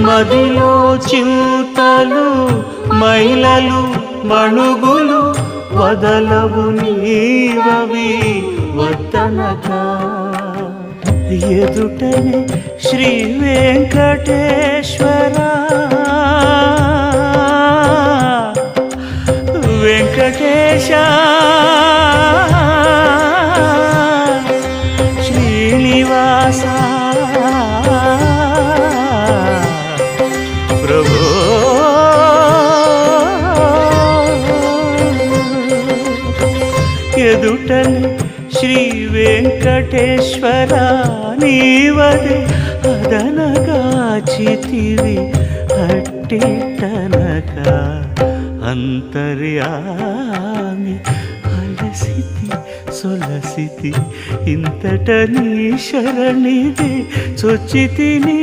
మదిలో చింతలు మైలలు మణుగులు వదలవు నీవవి వద్దనగా ఎదుటనే శ్రీ వెంకటేశ్వర వెంకటేశ శ్రీనివాస ప్రభో ఎదుటనే శ్రీ వెంకటేశ్వర నీవదే అదనగాచితివి అట్టిటనగా అంతర్యామి అలసితి సొలసితి ఇంతట నీ శరణిదే చొచ్చితిని